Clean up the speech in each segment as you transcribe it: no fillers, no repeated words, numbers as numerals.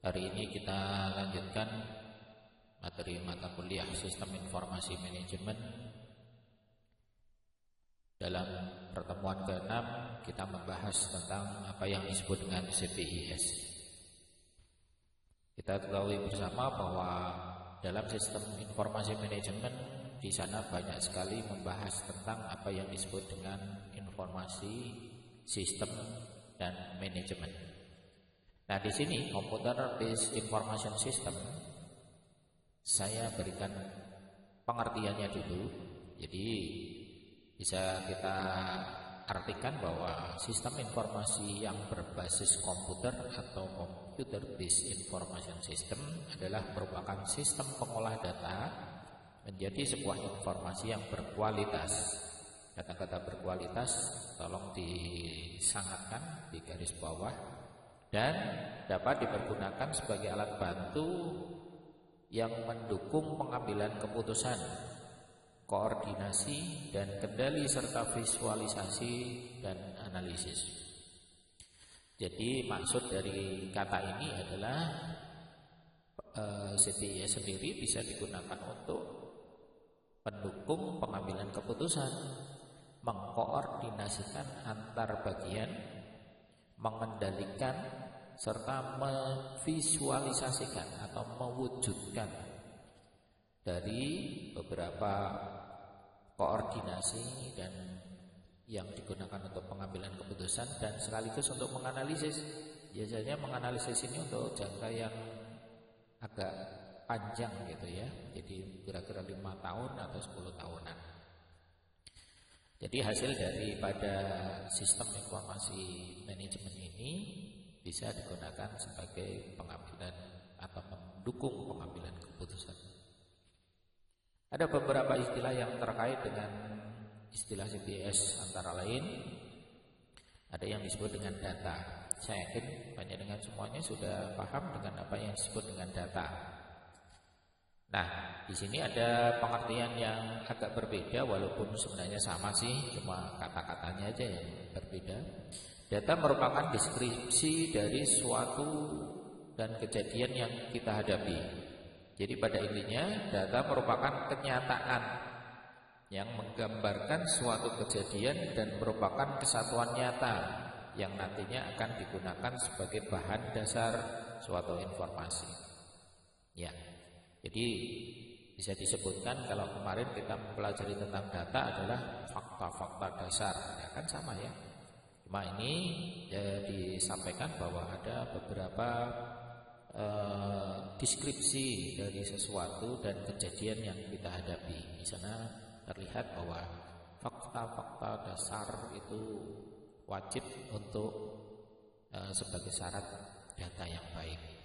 Hari ini kita lanjutkan materi mata kuliah Sistem Informasi Manajemen. Dalam pertemuan ke-6 kita membahas tentang apa yang disebut dengan CPIS. Kita ketahui bersama bahwa dalam Sistem Informasi Manajemen di sana banyak sekali membahas tentang apa yang disebut dengan informasi, sistem, dan manajemen. Nah, di sini Computer Based Information System saya berikan pengertiannya dulu. Jadi bisa kita artikan bahwa sistem informasi yang berbasis komputer atau Computer Based Information System adalah merupakan sistem pengolah data menjadi sebuah informasi yang berkualitas. Kata-kata berkualitas tolong disangatkan di garis bawah, dan dapat dipergunakan sebagai alat bantu yang mendukung pengambilan keputusan, koordinasi dan kendali serta visualisasi dan analisis. Jadi maksud dari kata ini adalah CPIS sendiri bisa digunakan untuk pendukung pengambilan keputusan, mengkoordinasikan antar bagian, mengendalikan serta memvisualisasikan atau mewujudkan dari beberapa koordinasi dan yang digunakan untuk pengambilan keputusan, dan sekaligus untuk menganalisis. Biasanya menganalisis ini untuk jangka yang agak panjang gitu ya, jadi kira-kira 5 tahun atau 10 tahunan. Jadi hasil daripada sistem informasi manajemen ini bisa digunakan sebagai pengambilan atau mendukung pengambilan keputusan. Ada beberapa istilah yang terkait dengan istilah CPIS, antara lain ada yang disebut dengan data. Saya yakin banyak dengan semuanya sudah paham dengan apa yang disebut dengan data. Nah, di sini ada pengertian yang agak berbeda, walaupun sebenarnya sama sih, cuma kata-katanya aja yang berbeda. Data merupakan deskripsi dari suatu dan kejadian yang kita hadapi. Jadi pada intinya data merupakan kenyataan yang menggambarkan suatu kejadian dan merupakan kesatuan nyata yang nantinya akan digunakan sebagai bahan dasar suatu informasi. Ya. Jadi bisa disebutkan kalau kemarin kita mempelajari tentang data adalah fakta-fakta dasar, ya kan sama ya. Cuma ini disampaikan bahwa ada beberapa deskripsi dari sesuatu dan kejadian yang kita hadapi. Di sana terlihat bahwa fakta-fakta dasar itu wajib untuk sebagai syarat data yang baik.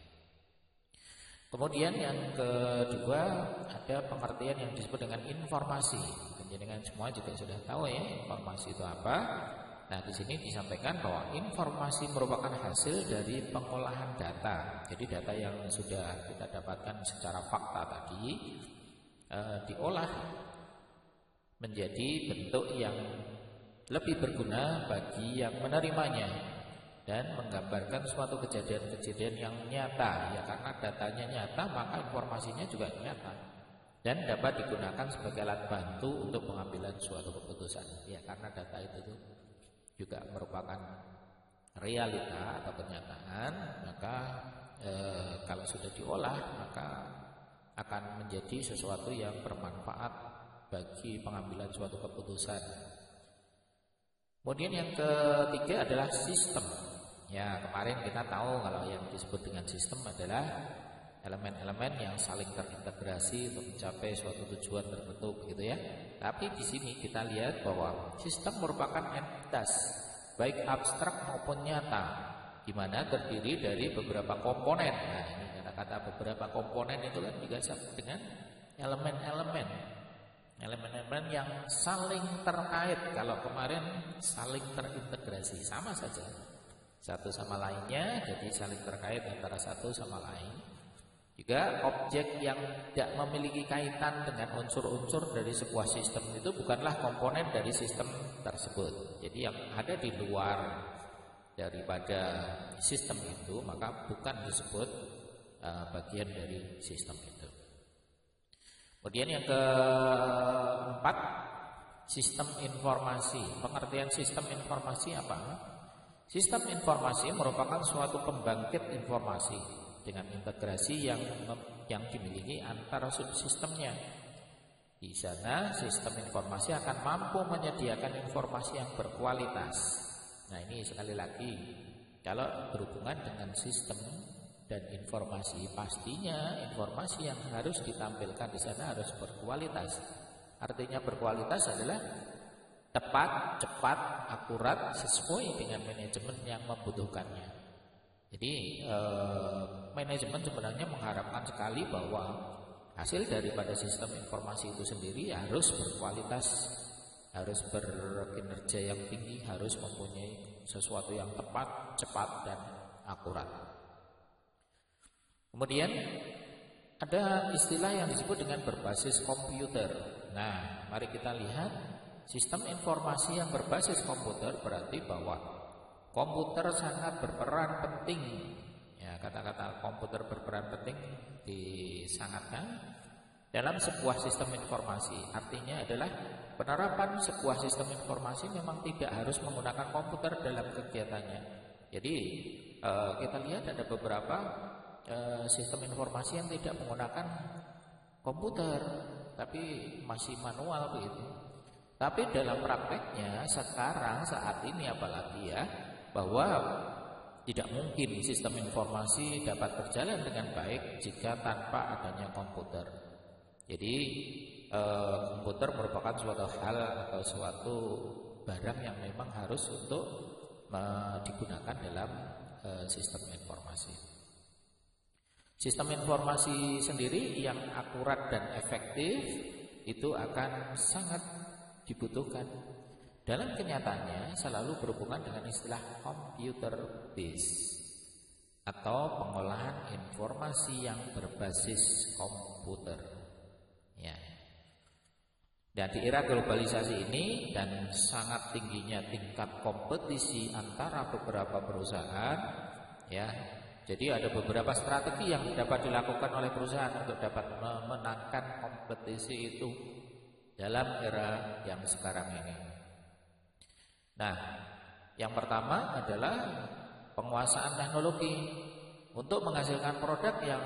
Kemudian yang kedua ada pengertian yang disebut dengan informasi. Dengan semua juga sudah tahu ya informasi itu apa. Nah, di sini disampaikan bahwa informasi merupakan hasil dari pengolahan data. Jadi data yang sudah kita dapatkan secara fakta tadi diolah menjadi bentuk yang lebih berguna bagi yang menerimanya dan menggambarkan suatu kejadian-kejadian yang nyata. Ya, karena datanya nyata maka informasinya juga nyata dan dapat digunakan sebagai alat bantu untuk pengambilan suatu keputusan. Ya, karena data itu juga merupakan realita atau kenyataan, maka kalau sudah diolah maka akan menjadi sesuatu yang bermanfaat bagi pengambilan suatu keputusan. Kemudian yang ketiga adalah sistem. Ya, kemarin kita tahu kalau yang disebut dengan sistem adalah elemen-elemen yang saling terintegrasi untuk mencapai suatu tujuan tertentu, begitu ya. Tapi di sini kita lihat bahwa sistem merupakan entitas baik abstrak maupun nyata, di mana terdiri dari beberapa komponen. Nah, ini kata-kata beberapa komponen itu kan juga sama dengan elemen-elemen yang saling terkait. Kalau kemarin saling terintegrasi, sama saja satu sama lainnya, jadi saling terkait antara satu sama lain. Juga objek yang tidak memiliki kaitan dengan unsur-unsur dari sebuah sistem itu bukanlah komponen dari sistem tersebut. Jadi yang ada di luar daripada sistem itu maka bukan disebut bagian dari sistem itu. Kemudian yang keempat, sistem informasi. Pengertian sistem informasi apa? Sistem informasi merupakan suatu pembangkit informasi dengan integrasi yang dimiliki antara subsistemnya. Di sana sistem informasi akan mampu menyediakan informasi yang berkualitas. Nah, ini sekali lagi, kalau berhubungan dengan sistem dan informasi, pastinya informasi yang harus ditampilkan di sana harus berkualitas. Artinya berkualitas adalah tepat, cepat, akurat, sesuai dengan manajemen yang membutuhkannya. Jadi manajemen sebenarnya mengharapkan sekali bahwa hasil daripada sistem informasi itu sendiri harus berkualitas, harus berkinerja yang tinggi, harus mempunyai sesuatu yang tepat, cepat, dan akurat. Kemudian ada istilah yang disebut dengan berbasis komputer. Nah, mari kita lihat sistem informasi yang berbasis komputer berarti bahwa komputer sangat berperan penting. Ya, kata-kata komputer berperan penting disangatkan dalam sebuah sistem informasi. Artinya adalah penerapan sebuah sistem informasi memang tidak harus menggunakan komputer dalam kegiatannya. Jadi kita lihat ada beberapa sistem informasi yang tidak menggunakan komputer, tapi masih manual begitu. Tapi dalam prakteknya sekarang saat ini apalagi ya, bahwa tidak mungkin sistem informasi dapat berjalan dengan baik jika tanpa adanya komputer. Jadi komputer merupakan suatu hal atau suatu barang yang memang harus untuk digunakan dalam sistem informasi. Sistem informasi sendiri yang akurat dan efektif itu akan sangat dibutuhkan. Dalam kenyataannya selalu berhubungan dengan istilah computer based atau pengolahan informasi yang berbasis komputer. Ya. Dan di era globalisasi ini dan sangat tingginya tingkat kompetisi antara beberapa perusahaan, ya. Jadi ada beberapa strategi yang dapat dilakukan oleh perusahaan untuk dapat memenangkan kompetisi itu dalam era yang sekarang ini. Nah, yang pertama adalah penguasaan teknologi untuk menghasilkan produk yang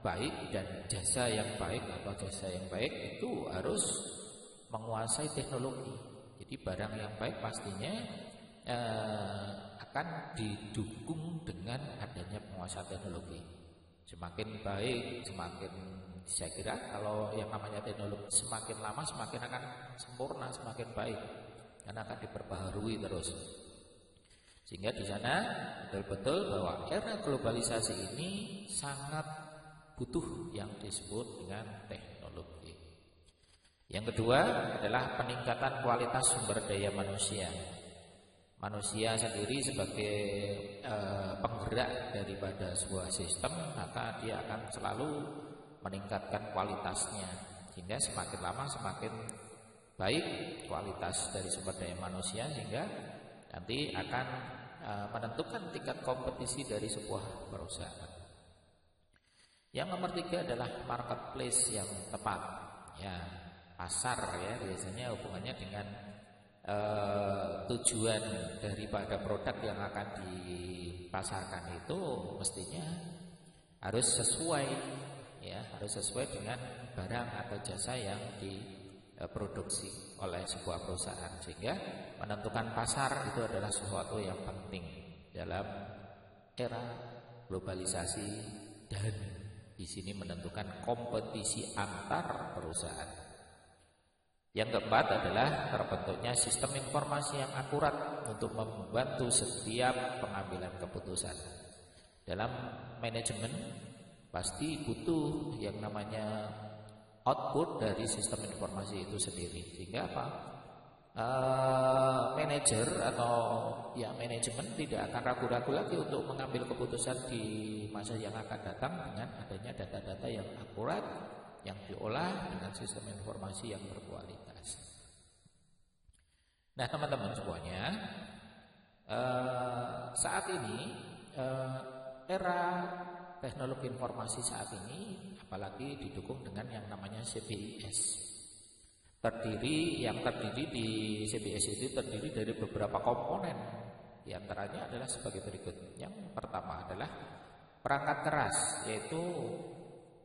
baik dan jasa yang baik atau jasa yang baik itu harus menguasai teknologi. Jadi barang yang baik pastinya akan didukung dengan adanya penguasaan teknologi. Semakin baik, semakin saya kira kalau yang namanya teknologi semakin lama semakin akan sempurna, semakin baik. Karena akan diperbaharui terus. Sehingga di sana betul-betul bahwa era globalisasi ini sangat butuh yang disebut dengan teknologi. Yang kedua adalah peningkatan kualitas sumber daya manusia. Manusia sendiri sebagai penggerak daripada sebuah sistem, maka dia akan selalu meningkatkan kualitasnya. Sehingga semakin lama semakin baik kualitas dari sumber daya manusia, sehingga nanti akan menentukan tingkat kompetisi dari sebuah perusahaan. Yang nomor tiga adalah marketplace yang tepat. Ya, pasar ya biasanya hubungannya dengan tujuan daripada produk yang akan dipasarkan itu mestinya harus sesuai, ya harus sesuai dengan barang atau jasa yang diproduksi oleh sebuah perusahaan, sehingga menentukan pasar itu adalah sesuatu yang penting dalam era globalisasi dan di sini menentukan kompetisi antar perusahaan. Yang keempat adalah terbentuknya sistem informasi yang akurat untuk membantu setiap pengambilan keputusan. Dalam manajemen pasti butuh yang namanya output dari sistem informasi itu sendiri, sehingga apa? Manajer atau ya manajemen tidak akan ragu-ragu lagi untuk mengambil keputusan di masa yang akan datang dengan adanya data-data yang akurat yang diolah dengan sistem informasi yang berkualitas. Nah, teman-teman semuanya, saat ini era teknologi informasi saat ini apalagi didukung dengan yang namanya CBIS. Yang terdiri di CBIS itu terdiri dari beberapa komponen. Di antaranya adalah sebagai berikut. Yang pertama adalah perangkat keras, yaitu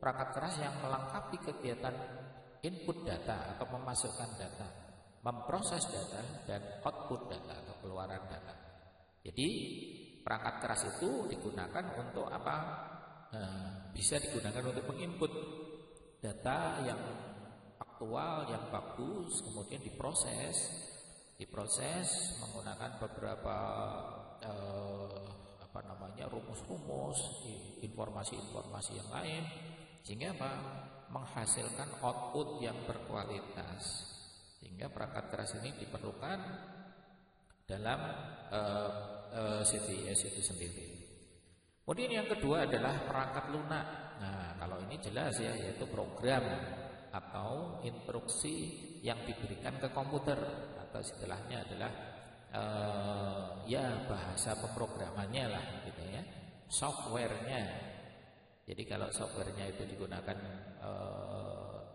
perangkat keras yang melengkapi kegiatan input data atau memasukkan data, memproses data, dan output data atau keluaran data. Jadi perangkat keras itu digunakan untuk apa? Bisa digunakan untuk menginput data yang aktual, yang bagus, kemudian diproses menggunakan beberapa rumus-rumus, informasi-informasi yang lain, sehingga apa? Menghasilkan output yang berkualitas. Sehingga perangkat keras ini diperlukan dalam CBIS itu sendiri. Kemudian yang kedua adalah perangkat lunak. Nah, kalau ini jelas ya, yaitu program atau instruksi yang diberikan ke komputer, atau istilahnya adalah bahasa pemrogramannya lah gitu ya, softwarenya. Jadi kalau softwarenya itu digunakan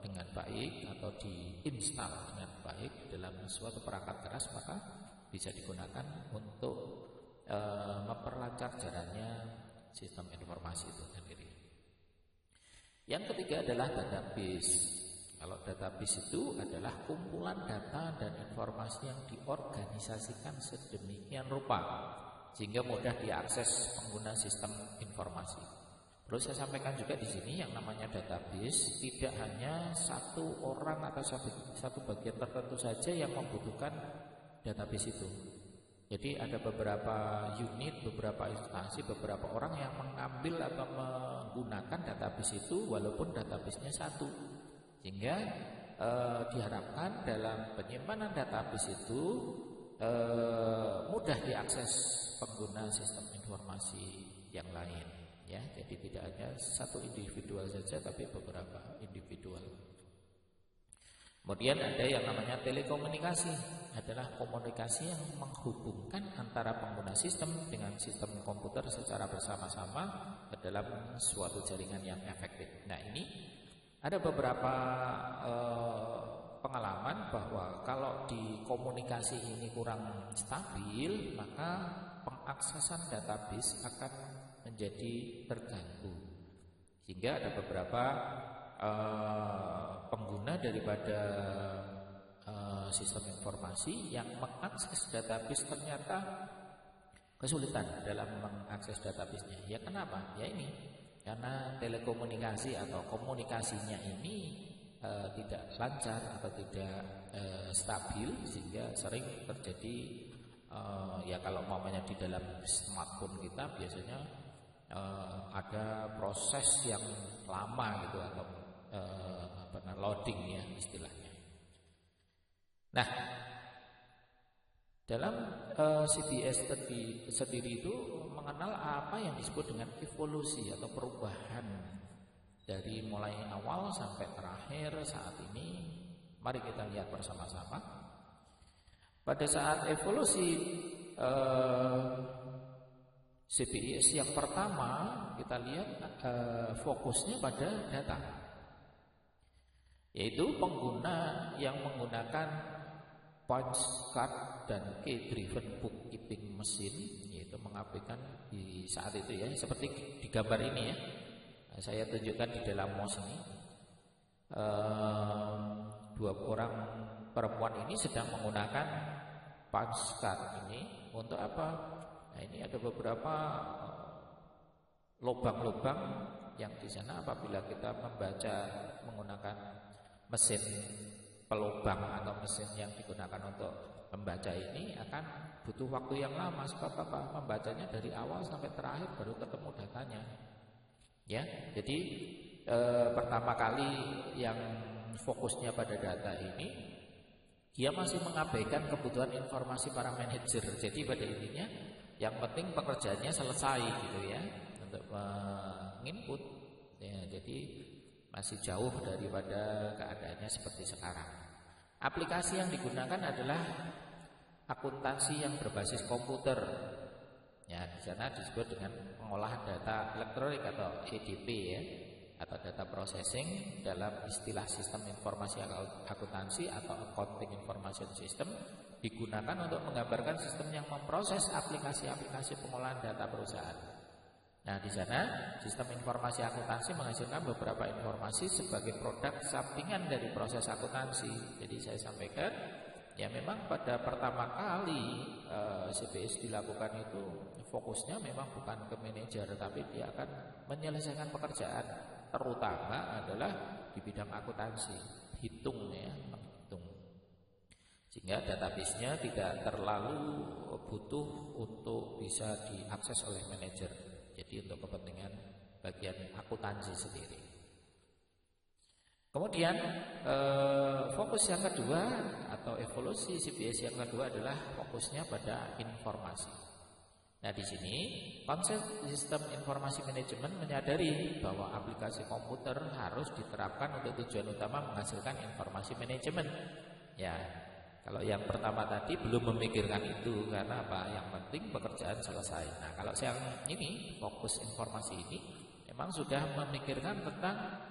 dengan baik atau diinstal dengan baik dalam suatu perangkat keras, maka bisa digunakan untuk memperlancar jalannya sistem informasi itu sendiri. Yang ketiga adalah database. Kalau database itu adalah kumpulan data dan informasi yang diorganisasikan sedemikian rupa sehingga mudah diakses pengguna sistem informasi. Perlu saya sampaikan juga di sini yang namanya database tidak hanya satu orang atau satu bagian tertentu saja yang membutuhkan database itu. Jadi ada beberapa unit, beberapa instansi, beberapa orang yang mengambil atau menggunakan database itu walaupun databasenya satu. Sehingga diharapkan dalam penyimpanan database itu mudah diakses pengguna sistem informasi yang lain. Ya, jadi tidak hanya satu individual saja, tapi beberapa individual. Kemudian ada yang namanya telekomunikasi, adalah komunikasi yang menghubungkan antara pengguna sistem dengan sistem komputer secara bersama-sama ke dalam suatu jaringan yang efektif. Nah, ini ada beberapa pengalaman bahwa kalau di komunikasi ini kurang stabil, maka pengaksesan database akan menjadi terganggu. Sehingga ada beberapa pengguna daripada sistem informasi yang mengakses database ternyata kesulitan dalam mengakses database-nya. Ya kenapa? Ya ini, karena telekomunikasi atau komunikasinya ini tidak lancar atau tidak stabil, sehingga sering terjadi ya kalau umpamanya di dalam smartphone kita biasanya ada proses yang lama gitu atau loading ya istilahnya. Nah, dalam CBIS sendiri itu mengenal apa yang disebut dengan evolusi atau perubahan dari mulai awal sampai terakhir saat ini. Mari kita lihat bersama-sama. Pada saat evolusi CBIS yang pertama, kita lihat fokusnya pada data, yaitu pengguna yang menggunakan punch card dan key driven bookkeeping machine, yaitu mengaplikasikan di saat itu ya, seperti di gambar ini ya. Saya tunjukkan di dalam mouse ini. Dua orang perempuan ini sedang menggunakan punch card ini untuk apa? Nah, ini ada beberapa lubang-lubang yang di sana apabila kita membaca menggunakan mesin pelubang atau mesin yang digunakan untuk membaca ini akan butuh waktu yang lama. Sebab apa? Membacanya dari awal sampai terakhir baru ketemu datanya. Ya, jadi pertama kali yang fokusnya pada data ini, dia masih mengabaikan kebutuhan informasi para manajer. Jadi pada intinya yang penting pekerjaannya selesai gitu ya, untuk menginput ya, jadi masih jauh daripada keadaannya seperti sekarang. Aplikasi yang digunakan adalah akuntansi yang berbasis komputer. Ya, di sana disebut dengan pengolahan data elektronik atau EDP ya, atau data processing dalam istilah sistem informasi akuntansi atau accounting information system, digunakan untuk menggambarkan sistem yang memproses aplikasi-aplikasi pengolahan data perusahaan. Nah, di sana sistem informasi akuntansi menghasilkan beberapa informasi sebagai produk sampingan dari proses akuntansi. Jadi saya sampaikan, ya memang pada pertama kali CBS dilakukan itu fokusnya memang bukan ke manajer, tapi dia akan menyelesaikan pekerjaan, terutama adalah di bidang akuntansi, hitung ya, menghitung. Sehingga database-nya tidak terlalu butuh untuk bisa diakses oleh manajer. Jadi untuk kepentingan bagian akuntansi sendiri. Kemudian fokus yang kedua atau evolusi CBS yang kedua adalah fokusnya pada informasi. Nah, di sini konsep sistem informasi manajemen menyadari bahwa aplikasi komputer harus diterapkan untuk tujuan utama menghasilkan informasi manajemen. Ya, kalau yang pertama tadi belum memikirkan itu karena apa? Yang penting pekerjaan selesai. Nah, kalau yang ini fokus informasi ini memang sudah memikirkan tentang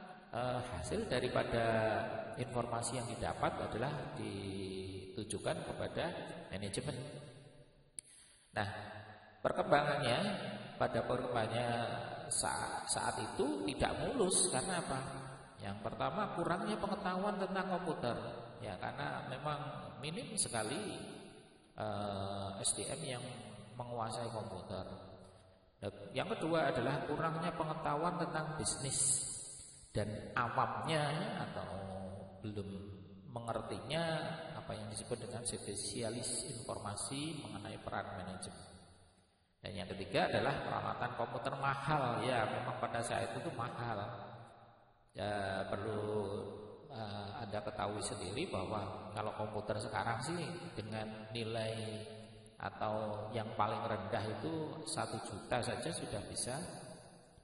hasil daripada informasi yang didapat adalah ditujukan kepada manajemen. Nah, perkembangannya saat itu tidak mulus karena apa? Yang pertama kurangnya pengetahuan tentang komputer. Ya, karena memang minim sekali SDM yang menguasai komputer. Yang kedua adalah kurangnya pengetahuan tentang bisnis. Dan awamnya atau belum mengertinya apa yang disebut dengan spesialis informasi mengenai peran manajemen. Dan yang ketiga adalah peralatan komputer mahal. Ya, memang pada saat itu mahal. Ya, perlu Anda ketahui sendiri bahwa kalau komputer sekarang sih dengan nilai atau yang paling rendah itu 1 juta saja sudah bisa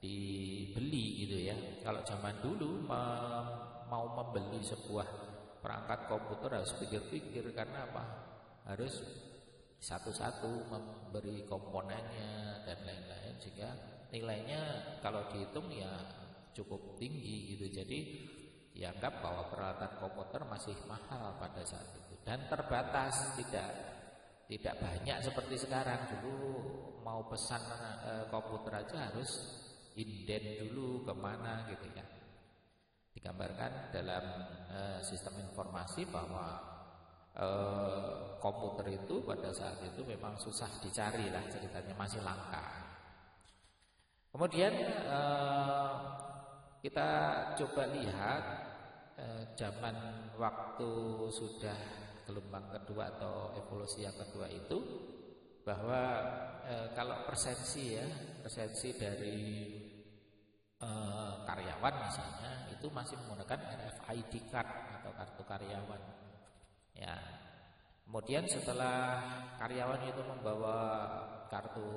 dibeli gitu ya. Kalau zaman dulu mau membeli sebuah perangkat komputer harus pikir-pikir karena apa? Harus satu-satu memberi komponennya dan lain-lain, sehingga nilainya kalau dihitung ya cukup tinggi gitu. Jadi dianggap bahwa peralatan komputer masih mahal pada saat itu dan terbatas, tidak banyak seperti sekarang. Dulu mau pesan komputer aja harus inden dulu kemana gitu ya. Digambarkan dalam sistem informasi bahwa komputer itu pada saat itu memang susah dicari lah, ceritanya masih langka. Kemudian kita coba lihat zaman waktu sudah gelombang kedua atau evolusi yang kedua itu, bahwa kalau persensi dari karyawan misalnya itu masih menggunakan RFID card atau kartu karyawan. Ya, kemudian setelah karyawan itu membawa kartu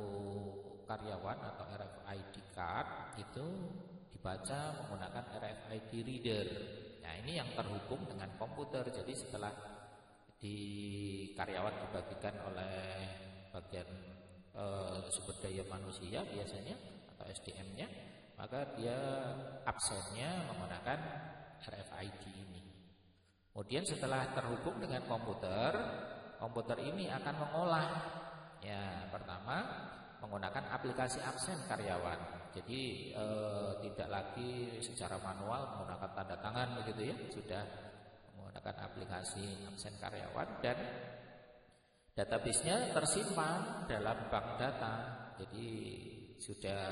karyawan atau RFID card itu dibaca menggunakan RFID reader. Nah, ini yang terhubung dengan komputer. Jadi setelah di karyawan dibagikan oleh bagian sumber daya manusia biasanya atau SDM-nya, maka dia absennya menggunakan RFID ini. Kemudian setelah terhubung dengan komputer ini akan mengolah. Ya, pertama menggunakan aplikasi absen karyawan. Jadi tidak lagi secara manual menggunakan tanda tangan begitu ya, sudah menggunakan aplikasi absen karyawan dan database-nya tersimpan dalam bank data. Jadi sudah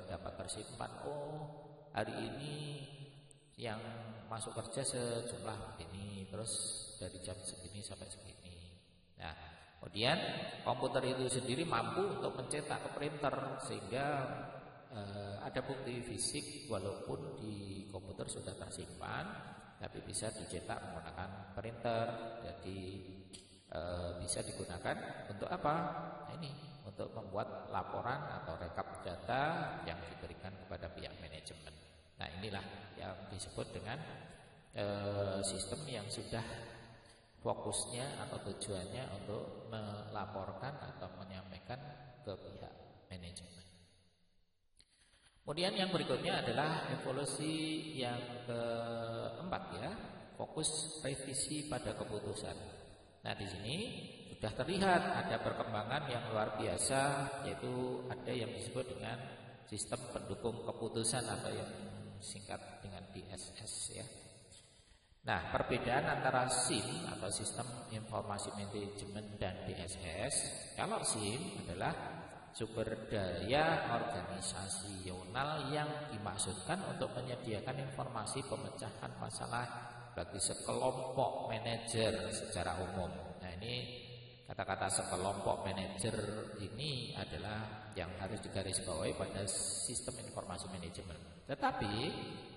dapat tersimpan, oh hari ini yang masuk kerja sejumlah ini, terus dari jam segini sampai segini. Nah, kemudian komputer itu sendiri mampu untuk mencetak ke printer sehingga ada bukti fisik walaupun di komputer sudah tersimpan, tapi bisa dicetak menggunakan printer. Jadi bisa digunakan untuk apa? Nah, ini untuk membuat laporan atau rekap data yang diberikan kepada pihak manajemen. Nah, inilah yang disebut dengan sistem yang sudah fokusnya atau tujuannya untuk melaporkan atau menyampaikan disampaikan ke pihak manajemen. Kemudian yang berikutnya adalah evolusi yang keempat ya, fokus revisi pada keputusan. Nah, di sini sudah terlihat ada perkembangan yang luar biasa, yaitu ada yang disebut dengan sistem pendukung keputusan atau yang singkat dengan DSS ya. Nah, perbedaan antara SIM atau Sistem Informasi Manajemen dan DSS, kalau SIM adalah sumber daya organisasional yang dimaksudkan untuk menyediakan informasi pemecahan masalah bagi sekelompok manajer secara umum. Nah, ini kata-kata sekelompok manajer ini adalah yang harus digarisbawahi pada sistem informasi manajemen. Tetapi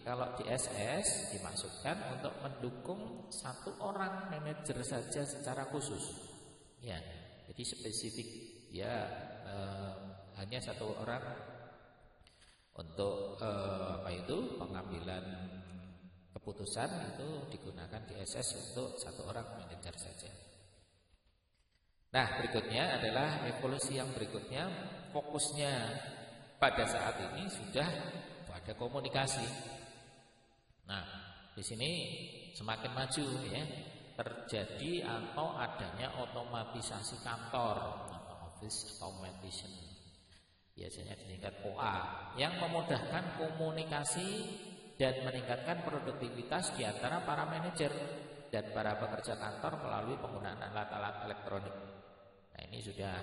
kalau DSS dimaksudkan untuk mendukung satu orang manajer saja secara khusus. Ya, jadi spesifik ya, hanya satu orang untuk pengambilan keputusan itu digunakan DSS untuk satu orang manajer saja. Nah, berikutnya adalah evolusi yang berikutnya, fokusnya pada saat ini sudah pada komunikasi. Nah, di sini semakin maju ya, terjadi atau adanya otomatisasi kantor atau office automation, biasanya disingkat OA, yang memudahkan komunikasi dan meningkatkan produktivitas di antara para manajer dan para pekerja kantor melalui penggunaan alat-alat elektronik. Nah, ini sudah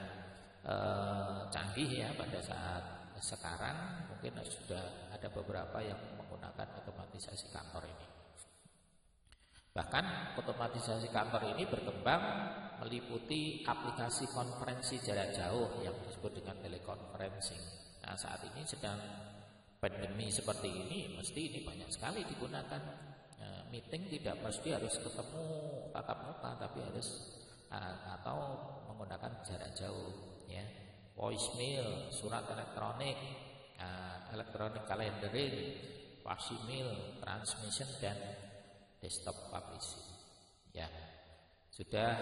canggih ya pada saat sekarang, mungkin sudah ada beberapa yang menggunakan otomatisasi kantor ini. Bahkan otomatisasi kantor ini berkembang meliputi aplikasi konferensi jarak jauh yang disebut dengan teleconferencing. Nah, saat ini sedang pandemi seperti ini, mesti ini banyak sekali digunakan. Meeting tidak mesti harus ketemu tatap muka, tapi harus atau menggunakan jarak jauh ya. Voicemail, surat elektronik, electronic calendaring, facsimile, transmission, dan desktop publishing ya. Sudah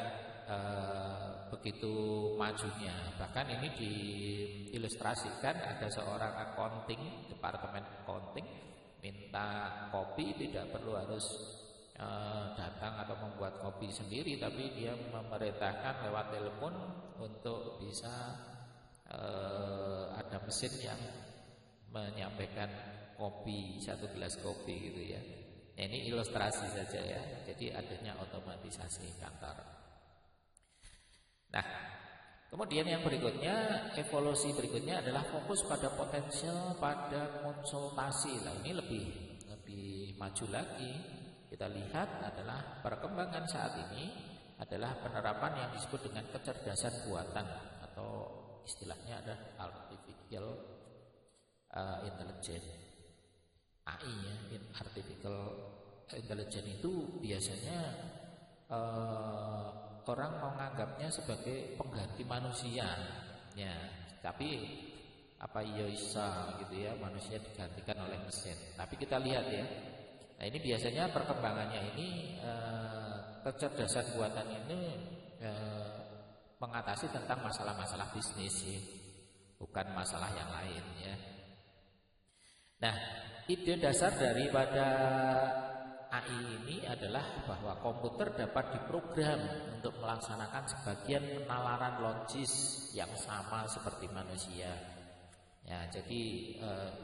begitu majunya. Bahkan ini diilustrasikan, ada seorang accounting, departemen accounting minta kopi, tidak perlu harus datang atau membuat kopi sendiri, tapi dia memerintahkan lewat telepon untuk bisa ada mesin yang menyampaikan kopi, satu gelas kopi gitu ya. Ini ilustrasi saja ya. Jadi adanya otomatisasi kantor. Nah, kemudian yang berikutnya, evolusi berikutnya adalah fokus pada potensial pada konsultasi. Nah, ini lebih maju lagi. Kita lihat adalah perkembangan saat ini adalah penerapan yang disebut dengan kecerdasan buatan atau istilahnya adalah artificial intelligence. AI ya, artificial intelligence itu biasanya orang menganggapnya sebagai pengganti manusia ya, tapi apa bisa gitu ya, manusia digantikan oleh mesin. Tapi kita lihat ya, nah ini biasanya perkembangannya ini kecerdasan buatan ini mengatasi tentang masalah-masalah bisnis ya, bukan masalah yang lain ya. Nah, ide dasar daripada AI ini adalah bahwa komputer dapat diprogram untuk melaksanakan sebagian penalaran logis yang sama seperti manusia. Ya, jadi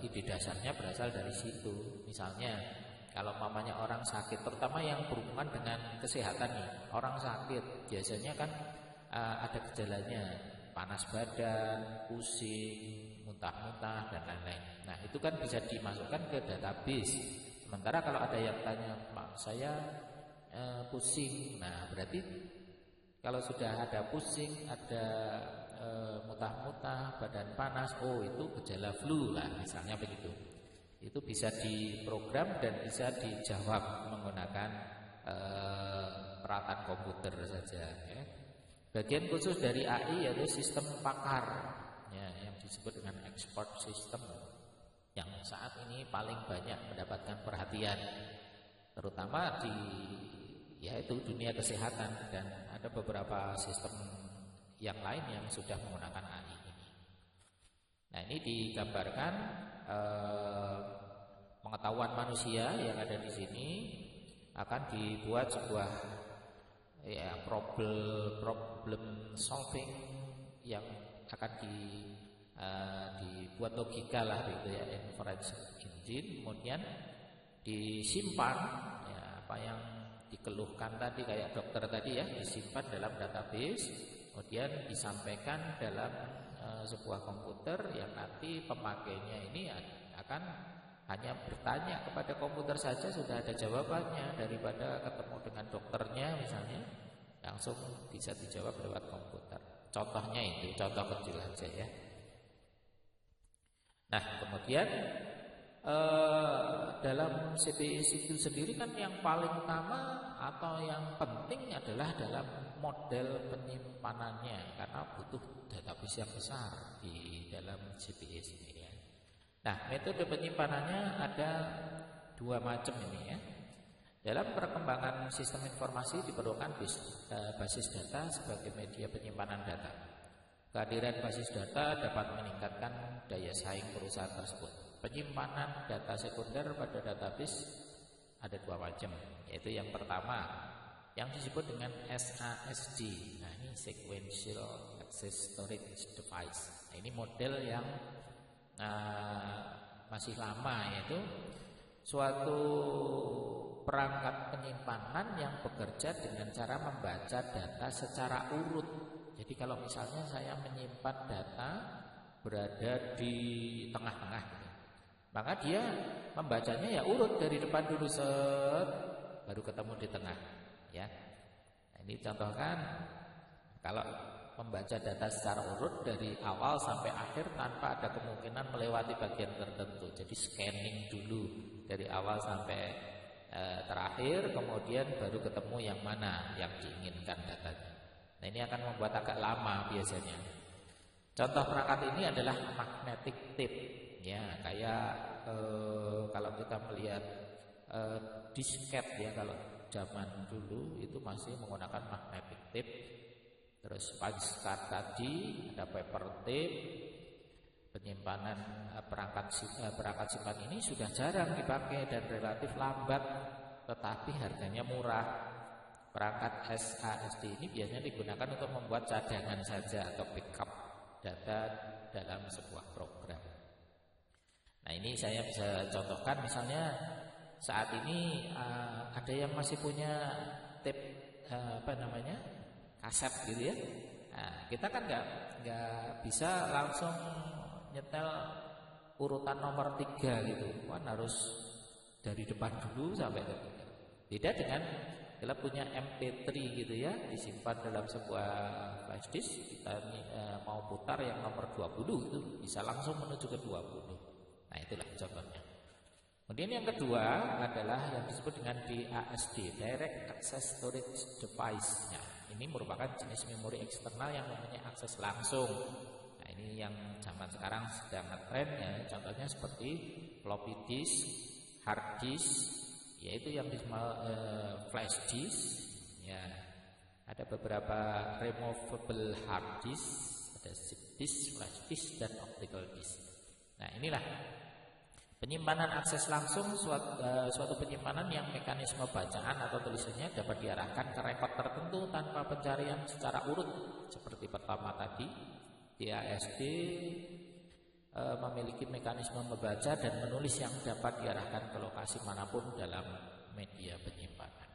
ide dasarnya berasal dari situ. Misalnya, kalau mamanya orang sakit, terutama yang berhubungan dengan kesehatan nih, orang sakit biasanya kan ada gejalanya, panas badan, pusing, muntah-muntah dan lain-lain. Nah, itu kan bisa dimasukkan ke database. Sementara kalau ada yang tanya, "Pak, saya pusing." Nah, berarti kalau sudah ada pusing, ada muntah-muntah, badan panas, oh itu gejala flu lah, misalnya begitu. Itu bisa diprogram dan bisa dijawab menggunakan peralatan komputer saja ya. Bagian khusus dari AI yaitu sistem pakar ya, yang disebut dengan expert system, yang saat ini paling banyak mendapatkan perhatian, terutama di yaitu dunia kesehatan, dan ada beberapa sistem yang lain yang sudah menggunakan AI. Nah, ini digambarkan pengetahuan manusia yang ada di sini akan dibuat sebuah ya problem solving yang akan dibuat logika lah gitu ya, inference engine, kemudian disimpan ya, apa yang dikeluhkan tadi kayak dokter tadi ya, disimpan dalam database, kemudian disampaikan dalam sebuah komputer yang nanti pemakainya ini akan hanya bertanya kepada komputer saja sudah ada jawabannya, daripada ketemu dengan dokternya misalnya langsung bisa dijawab lewat komputer. Contohnya itu, contoh kecil aja ya. Nah, kemudian dalam CPS itu sendiri kan yang paling utama atau yang penting adalah dalam model penyimpanannya, karena butuh database yang besar di dalam CPS ini ya. Nah, metode penyimpanannya ada dua macam ini ya. Dalam perkembangan sistem informasi diperlukan basis data sebagai media penyimpanan data. Kehadiran basis data dapat meningkatkan daya saing perusahaan tersebut. Penyimpanan data sekunder pada database ada dua macam, yaitu yang pertama yang disebut dengan SASD. Nah, ini Sequential Access Storage Device. Nah, ini model yang masih lama, yaitu suatu perangkat penyimpanan yang bekerja dengan cara membaca data secara urut. Jadi kalau misalnya saya menyimpan data berada di tengah-tengah, maka dia membacanya ya urut dari depan dulu set, baru ketemu di tengah ya. Nah, ini contohkan kalau membaca data secara urut dari awal sampai akhir tanpa ada kemungkinan melewati bagian tertentu. Jadi scanning dulu dari awal sampai terakhir, kemudian baru ketemu yang mana yang diinginkan datanya. Nah, ini akan membuat agak lama biasanya. Contoh perangkat ini adalah magnetic tape ya, kayak kalau kita melihat disket ya, kalau zaman dulu itu masih menggunakan magnetic tape. Terus punch card tadi, ada paper tape. Penyimpanan perangkat simpan ini sudah jarang dipakai dan relatif lambat, tetapi harganya murah. Perangkat SASD ini biasanya digunakan untuk membuat cadangan saja atau backup data dalam sebuah program. Nah, ini saya bisa contohkan, misalnya saat ini ada yang masih punya tape kaset gitu ya. Nah, kita kan nggak bisa langsung nyetel urutan nomor 3 gitu, kan harus dari depan dulu sampai ke 3. Beda dengan kita punya MP3 gitu ya, disimpan dalam sebuah flash disk, kita mau putar yang nomor 20 itu bisa langsung menuju ke 20. Nah, itulah contohnya. Kemudian yang kedua adalah yang disebut dengan DASD, Direct Access Storage Device. Nah, ini merupakan jenis memori eksternal yang mempunyai akses langsung. Nah, ini yang zaman sekarang sedang ngetren ya, contohnya seperti floppy disk, hard disk, yaitu yang flash disk ya. Ada beberapa removable hard disk, ada zip disk, flash disk, dan optical disk. Nah, inilah penyimpanan akses langsung, suatu penyimpanan yang mekanisme bacaan atau tulisannya dapat diarahkan ke rekod tertentu tanpa pencarian secara urut. Seperti pertama tadi, DASD memiliki mekanisme membaca dan menulis yang dapat diarahkan ke lokasi manapun dalam media penyimpanan.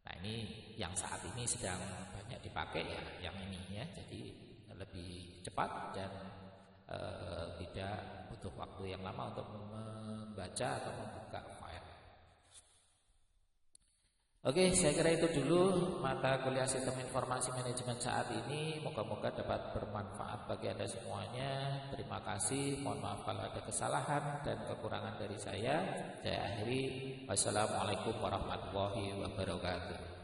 Nah, ini yang saat ini sedang banyak dipakai ya, yang ini ya. Jadi lebih cepat dan tidak butuh waktu yang lama untuk membaca atau membuka file. Oke, saya kira itu dulu mata kuliah Sistem Informasi Manajemen saat ini. Moga-moga dapat bermanfaat bagi Anda semuanya. Terima kasih. Mohon maaf kalau ada kesalahan dan kekurangan dari saya. Saya akhiri. Wassalamualaikum warahmatullahi wabarakatuh.